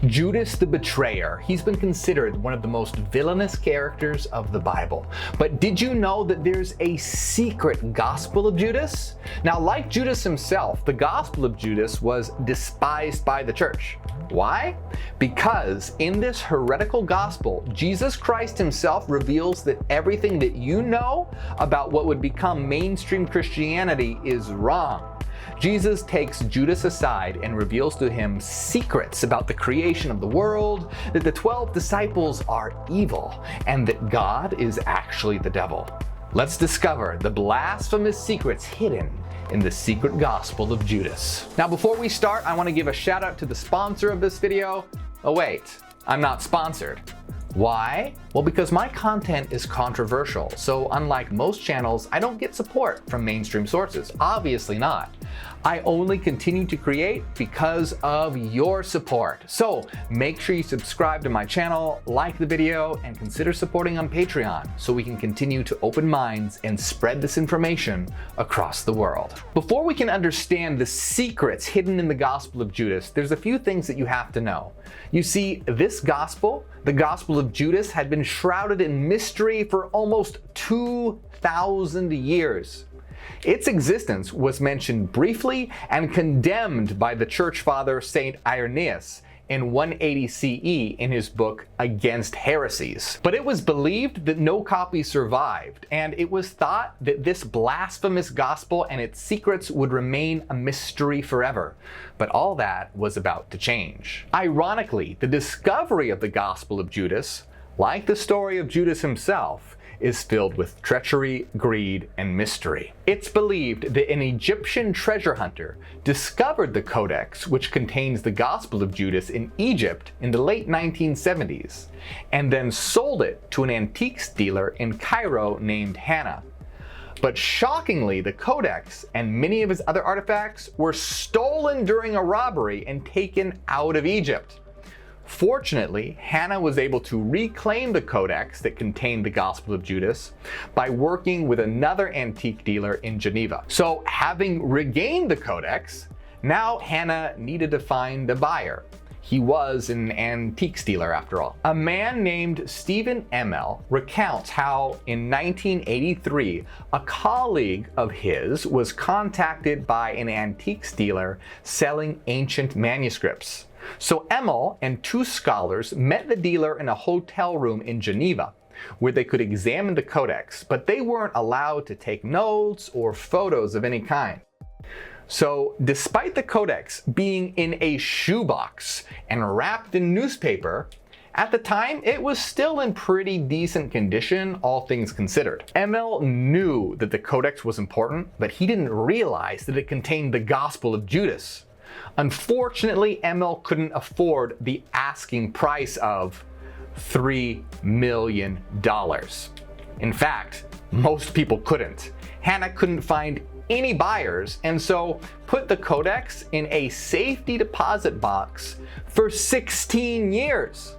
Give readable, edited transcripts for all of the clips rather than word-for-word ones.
Judas the betrayer. He's been considered one of the most villainous characters of the Bible. But did you know that there's a secret Gospel of Judas? Now, like Judas himself, the Gospel of Judas was despised by the church. Why? Because in this heretical gospel, Jesus Christ himself reveals that everything that you know about what would become mainstream Christianity is wrong. Jesus takes Judas aside and reveals to him secrets about the creation of the world, that the 12 disciples are evil, and that God is actually the devil. Let's discover the blasphemous secrets hidden in the secret Gospel of Judas. Now, before we start, I want to give a shout out to the sponsor of this video. Oh wait, I'm not sponsored. Why? Well, because my content is controversial, so unlike most channels, I don't get support from mainstream sources. Obviously not. I only continue to create because of your support. So make sure you subscribe to my channel, like the video, and consider supporting on Patreon so we can continue to open minds and spread this information across the world. Before we can understand the secrets hidden in the Gospel of Judas, there's a few things that you have to know. You see, this gospel, the Gospel of Judas, had been shrouded in mystery for almost 2,000 years. Its existence was mentioned briefly and condemned by the church father Saint Irenaeus in 180 CE in his book Against Heresies. But it was believed that no copy survived, and it was thought that this blasphemous gospel and its secrets would remain a mystery forever. But all that was about to change. Ironically, the discovery of the Gospel of Judas, like the story of Judas himself, is filled with treachery, greed, and mystery. It's believed that an Egyptian treasure hunter discovered the Codex, which contains the Gospel of Judas, in Egypt in the late 1970s, and then sold it to an antiques dealer in Cairo named Hannah. But shockingly, the Codex and many of his other artifacts were stolen during a robbery and taken out of Egypt. Fortunately, Hannah was able to reclaim the Codex that contained the Gospel of Judas by working with another antique dealer in Geneva. So, having regained the Codex, now Hannah needed to find a buyer. He was an antiques dealer after all. A man named Stephen Emel recounts how in 1983, a colleague of his was contacted by an antiques dealer selling ancient manuscripts. So Emel and two scholars met the dealer in a hotel room in Geneva, where they could examine the Codex, but they weren't allowed to take notes or photos of any kind. So despite the Codex being in a shoebox and wrapped in newspaper, at the time it was still in pretty decent condition, all things considered. Emel knew that the Codex was important, but he didn't realize that it contained the Gospel of Judas. Unfortunately, Emel couldn't afford the asking price of $3 million. In fact, most people couldn't. Hannah couldn't find any buyers, and so put the Codex in a safety deposit box for 16 years.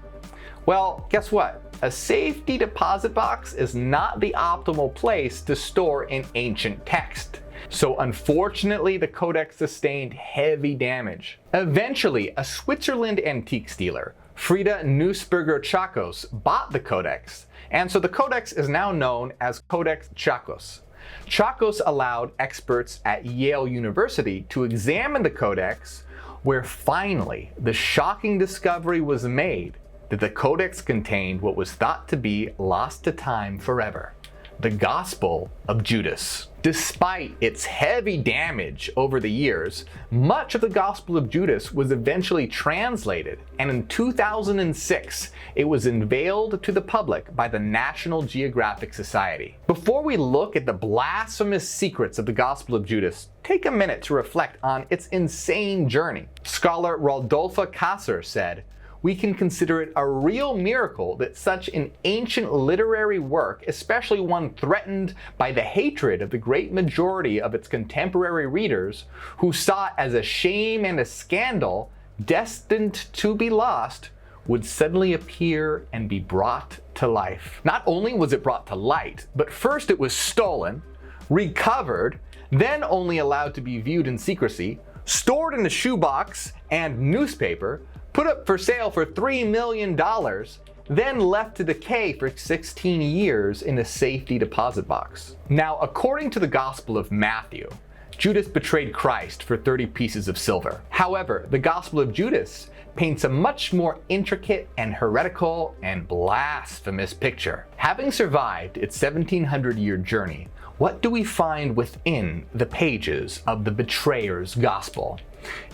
Well, guess what? A safety deposit box is not the optimal place to store an ancient text. So unfortunately, the Codex sustained heavy damage. Eventually, a Switzerland antiques dealer, Frieda Nussberger Chakos, bought the Codex, and so the Codex is now known as Codex Chakos. Chakos allowed experts at Yale University to examine the Codex, where finally the shocking discovery was made that the Codex contained what was thought to be lost to time forever: the Gospel of Judas. Despite its heavy damage over the years, much of the Gospel of Judas was eventually translated, and in 2006, it was unveiled to the public by the National Geographic Society. Before we look at the blasphemous secrets of the Gospel of Judas, take a minute to reflect on its insane journey. Scholar Rodolphe Kasser said, "We can consider it a real miracle that such an ancient literary work, especially one threatened by the hatred of the great majority of its contemporary readers, who saw it as a shame and a scandal destined to be lost, would suddenly appear and be brought to life." Not only was it brought to light, but first it was stolen, recovered, then only allowed to be viewed in secrecy, stored in a shoebox and newspaper, put up for sale for $3 million, then left to decay for 16 years in a safety deposit box. Now, according to the Gospel of Matthew, Judas betrayed Christ for 30 pieces of silver. However, the Gospel of Judas paints a much more intricate and heretical and blasphemous picture. Having survived its 1700-year journey, what do we find within the pages of the betrayer's gospel?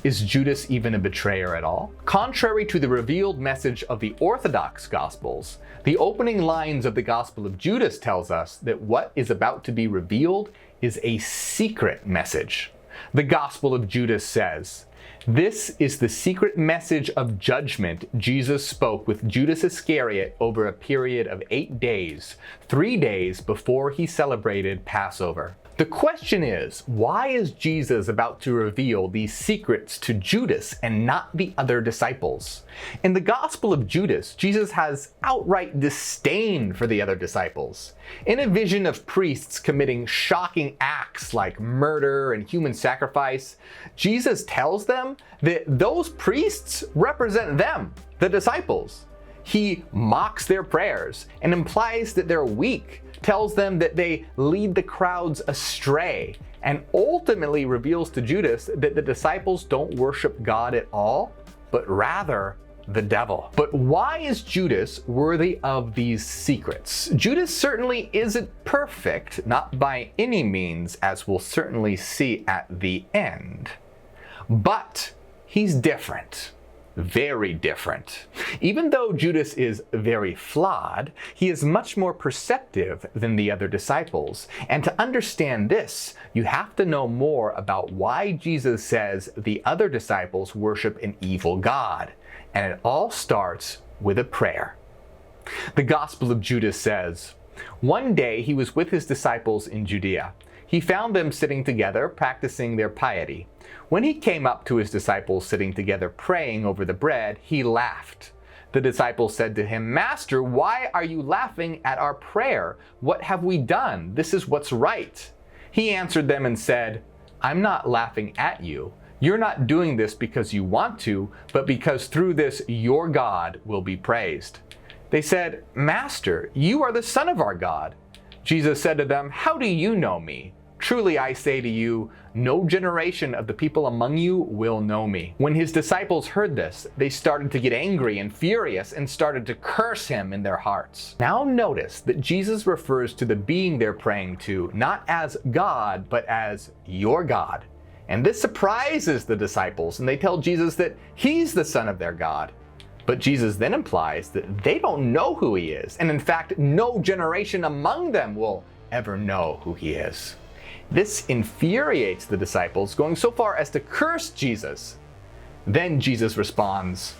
Is Judas even a betrayer at all? Contrary to the revealed message of the Orthodox Gospels, the opening lines of the Gospel of Judas tells us that what is about to be revealed is a secret message. The Gospel of Judas says, "This is the secret message of judgment Jesus spoke with Judas Iscariot over a period of 8 days, 3 days before he celebrated Passover." The question is, why is Jesus about to reveal these secrets to Judas and not the other disciples? In the Gospel of Judas, Jesus has outright disdain for the other disciples. In a vision of priests committing shocking acts like murder and human sacrifice, Jesus tells them that those priests represent them, the disciples. He mocks their prayers and implies that they're weak, tells them that they lead the crowds astray, and ultimately reveals to Judas that the disciples don't worship God at all, but rather the devil. But why is Judas worthy of these secrets? Judas certainly isn't perfect, not by any means, as we'll certainly see at the end. But he's different. Very different. Even though Judas is very flawed, he is much more perceptive than the other disciples. And to understand this, you have to know more about why Jesus says the other disciples worship an evil God. And it all starts with a prayer. The Gospel of Judas says, "One day he was with his disciples in Judea. He found them sitting together, practicing their piety. When he came up to his disciples sitting together praying over the bread, he laughed. The disciples said to him, 'Master, why are you laughing at our prayer? What have we done? This is what's right.' He answered them and said, 'I'm not laughing at you. You're not doing this because you want to, but because through this your God will be praised.' They said, 'Master, you are the Son of our God.' Jesus said to them, 'How do you know me? Truly I say to you, no generation of the people among you will know me.' When his disciples heard this, they started to get angry and furious and started to curse him in their hearts." Now notice that Jesus refers to the being they're praying to not as God, but as your God. And this surprises the disciples, and they tell Jesus that he's the Son of their God. But Jesus then implies that they don't know who he is, and in fact, no generation among them will ever know who he is. This infuriates the disciples, going so far as to curse Jesus. Then Jesus responds,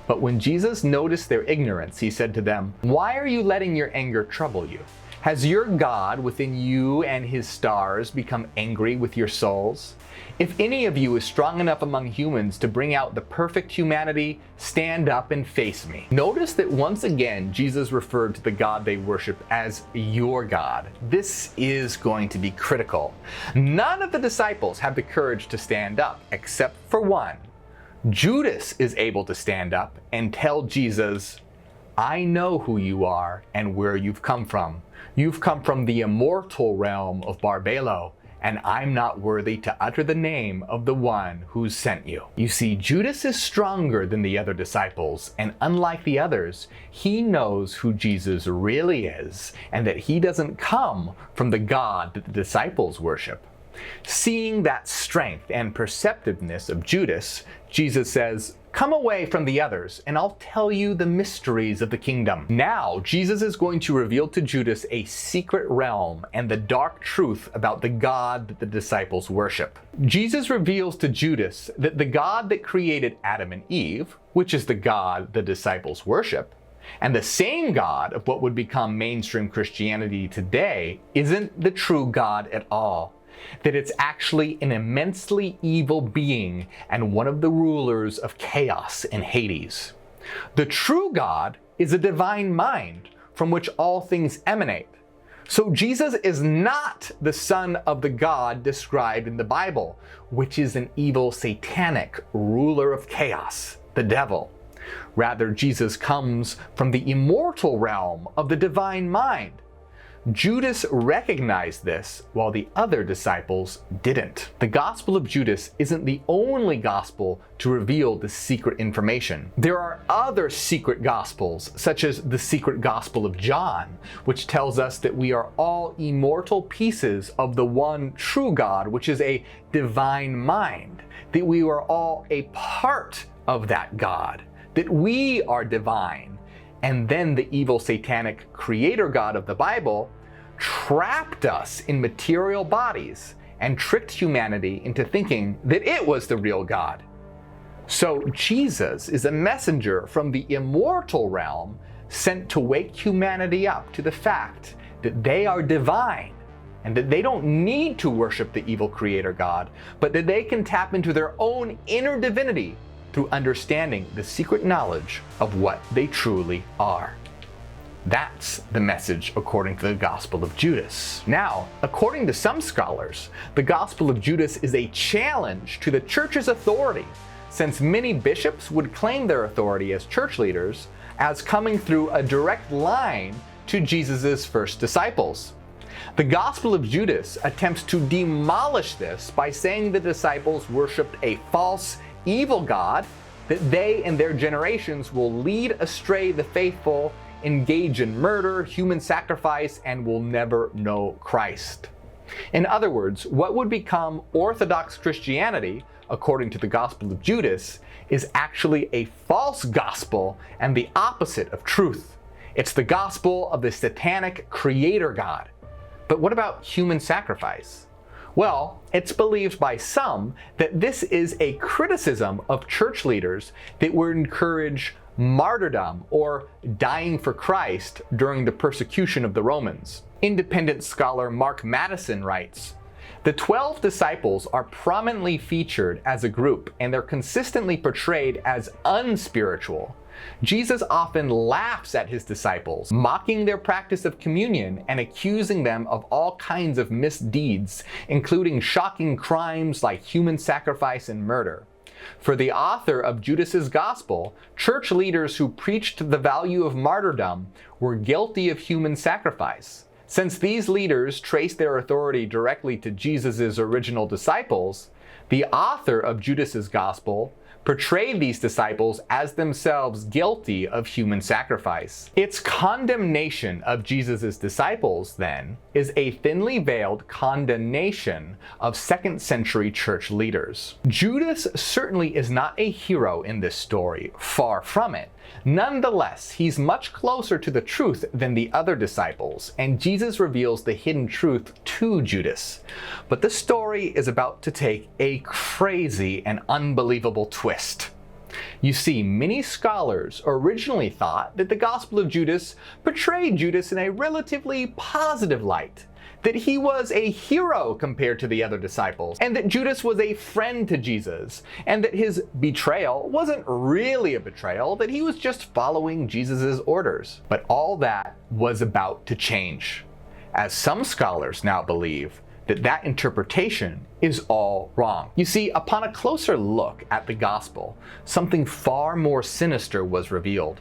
"But when Jesus noticed their ignorance, he said to them, 'Why are you letting your anger trouble you? Has your God within you and his stars become angry with your souls? If any of you is strong enough among humans to bring out the perfect humanity, stand up and face me.'" Notice that once again, Jesus referred to the God they worship as your God. This is going to be critical. None of the disciples have the courage to stand up, except for one. Judas is able to stand up and tell Jesus, "I know who you are and where you've come from. You've come from the immortal realm of Barbelo, and I'm not worthy to utter the name of the one who sent you." You see, Judas is stronger than the other disciples, and unlike the others, he knows who Jesus really is, and that he doesn't come from the God that the disciples worship. Seeing that strength and perceptiveness of Judas, Jesus says, "Come away from the others, and I'll tell you the mysteries of the kingdom." Now, Jesus is going to reveal to Judas a secret realm and the dark truth about the God that the disciples worship. Jesus reveals to Judas that the God that created Adam and Eve, which is the God the disciples worship, and the same God of what would become mainstream Christianity today, isn't the true God at all. That it's actually an immensely evil being and one of the rulers of chaos in Hades. The true God is a divine mind from which all things emanate. So Jesus is not the son of the God described in the Bible, which is an evil satanic ruler of chaos. the devil. Rather, Jesus comes from the immortal realm of the divine mind. Judas recognized this, while the other disciples didn't. The Gospel of Judas isn't the only gospel to reveal this secret information. There are other secret gospels, such as the secret Gospel of John, which tells us that we are all immortal pieces of the one true God, which is a divine mind, that we are all a part of that God, that we are divine. And then the evil satanic creator God of the Bible trapped us in material bodies and tricked humanity into thinking that it was the real God. So Jesus is a messenger from the immortal realm sent to wake humanity up to the fact that they are divine and that they don't need to worship the evil creator God, but that they can tap into their own inner divinity through understanding the secret knowledge of what they truly are. That's the message according to the Gospel of Judas. Now, according to some scholars, the Gospel of Judas is a challenge to the church's authority, since many bishops would claim their authority as church leaders as coming through a direct line to Jesus' first disciples. The Gospel of Judas attempts to demolish this by saying the disciples worshipped a false, evil God, that they and their generations will lead astray the faithful, engage in murder, human sacrifice, and will never know Christ. In other words, what would become Orthodox Christianity, according to the Gospel of Judas, is actually a false gospel and the opposite of truth. It's the gospel of the satanic creator God. But what about human sacrifice? Well, it's believed by some that this is a criticism of church leaders that would encourage martyrdom or dying for Christ during the persecution of the Romans. Independent scholar Mark Madison writes, "The 12 disciples are prominently featured as a group, and they're consistently portrayed as unspiritual. Jesus often laughs at his disciples, mocking their practice of communion and accusing them of all kinds of misdeeds, including shocking crimes like human sacrifice and murder. For the author of Judas's Gospel, church leaders who preached the value of martyrdom were guilty of human sacrifice. Since these leaders traced their authority directly to Jesus' original disciples, the author of Judas's Gospel portrayed these disciples as themselves guilty of human sacrifice." Its condemnation of Jesus' disciples, then, is a thinly veiled condemnation of second century church leaders. Judas certainly is not a hero in this story, far from it. Nonetheless, he's much closer to the truth than the other disciples, and Jesus reveals the hidden truth to Judas. But the story is about to take a crazy and unbelievable twist. You see, many scholars originally thought that the Gospel of Judas portrayed Judas in a relatively positive light, that he was a hero compared to the other disciples, and that Judas was a friend to Jesus, and that his betrayal wasn't really a betrayal, that he was just following Jesus' orders. But all that was about to change, as some scholars now believe that interpretation is all wrong. You see, upon a closer look at the gospel, something far more sinister was revealed.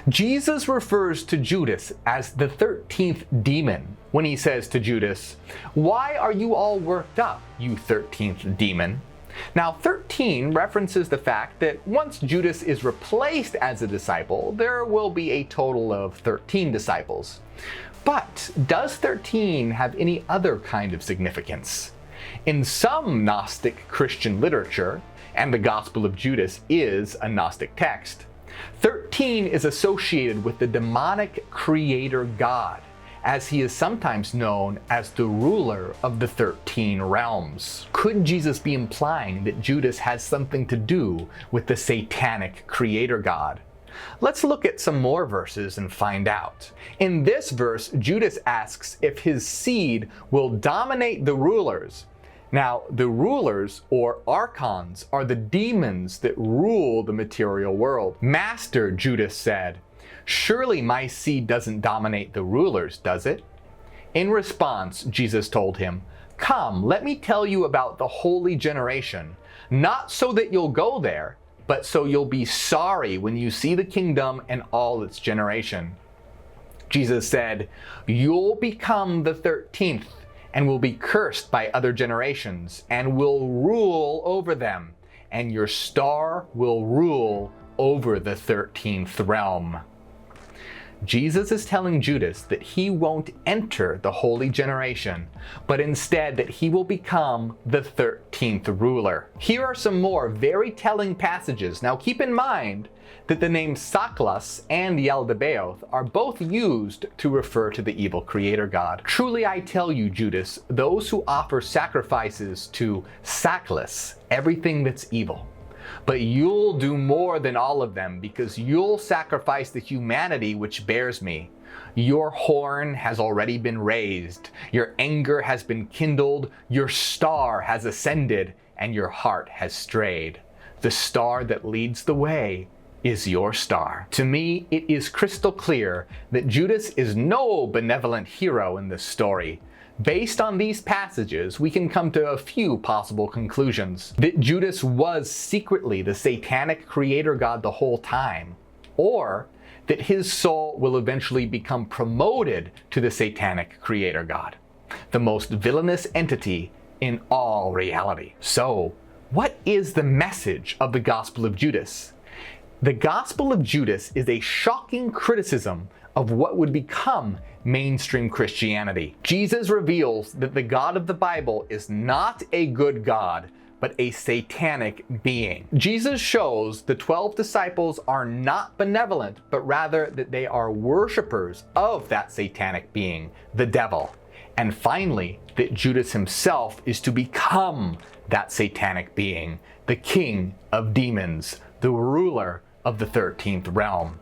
Jesus refers to Judas as the 13th demon when he says to Judas, "Why are you all worked up, you 13th demon?" Now, 13 references the fact that once Judas is replaced as a disciple, there will be a total of 13 disciples. But does 13 have any other kind of significance? In some Gnostic Christian literature, and the Gospel of Judas is a Gnostic text, 13 is associated with the demonic creator God, as he is sometimes known as the ruler of the 13 realms. Could Jesus be implying that Judas has something to do with the satanic creator God? Let's look at some more verses and find out. In this verse, Judas asks if his seed will dominate the rulers. Now, the rulers, or archons, are the demons that rule the material world. "Master," Judas said, "surely my seed doesn't dominate the rulers, does it?" In response, Jesus told him, "Come, let me tell you about the holy generation, not so that you'll go there, but so you'll be sorry when you see the kingdom and all its generation. Jesus said, you'll become the 13th and will be cursed by other generations and will rule over them, and your star will rule over the 13th realm. Jesus is telling Judas that he won't enter the holy generation, but instead that he will become the 13th ruler. Here are some more very telling passages. Now keep in mind that the names Saklas and Yaldabaoth are both used to refer to the evil creator god. Truly I tell you, Judas, those who offer sacrifices to Saklas, everything that's evil, but you'll do more than all of them, because you'll sacrifice the humanity which bears me. Your horn has already been raised, your anger has been kindled, your star has ascended, and your heart has strayed. The star that leads the way is your star. To me, it is crystal clear that Judas is no benevolent hero in this story. Based on these passages, we can come to a few possible conclusions. That Judas was secretly the satanic creator god the whole time, or that his soul will eventually become promoted to the satanic creator god, the most villainous entity in all reality. So, what is the message of the Gospel of Judas? The Gospel of Judas is a shocking criticism of what would become mainstream Christianity. Jesus reveals that the God of the Bible is not a good God, but a satanic being. Jesus shows the 12 disciples are not benevolent, but rather that they are worshipers of that satanic being, the devil. And finally, that Judas himself is to become that satanic being, the king of demons, the ruler of the 13th realm.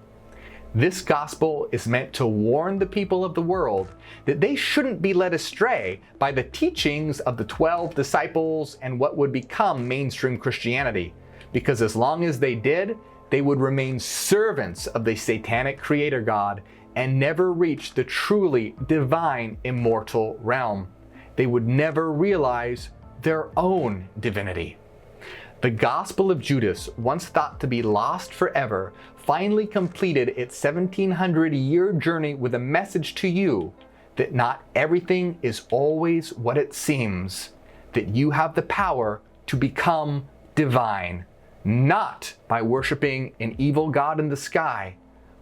This gospel is meant to warn the people of the world that they shouldn't be led astray by the teachings of the 12 disciples and what would become mainstream Christianity, because as long as they did, they would remain servants of the satanic creator god and never reach the truly divine immortal realm. They would never realize their own divinity. The Gospel of Judas, once thought to be lost forever, finally completed its 1700-year journey with a message to you that not everything is always what it seems, that you have the power to become divine, not by worshiping an evil god in the sky,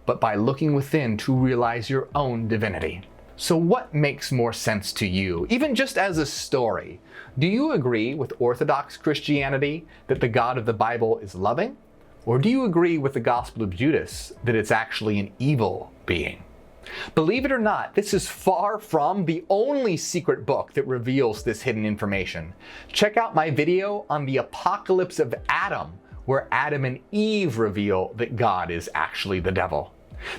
but by looking within to realize your own divinity. So what makes more sense to you, even just as a story? Do you agree with Orthodox Christianity that the God of the Bible is loving? Or do you agree with the Gospel of Judas that it's actually an evil being? Believe it or not, this is far from the only secret book that reveals this hidden information. Check out my video on the apocalypse of Adam, where Adam and Eve reveal that God is actually the devil.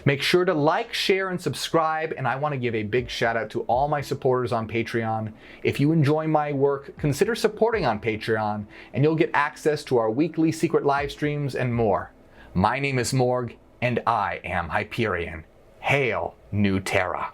Make sure to like, share, and subscribe, and I want to give a big shout out to all my supporters on Patreon. If you enjoy my work, consider supporting on Patreon, and you'll get access to our weekly secret live streams and more. My name is Morgue, and I am Hyperion. Hail, New Terra.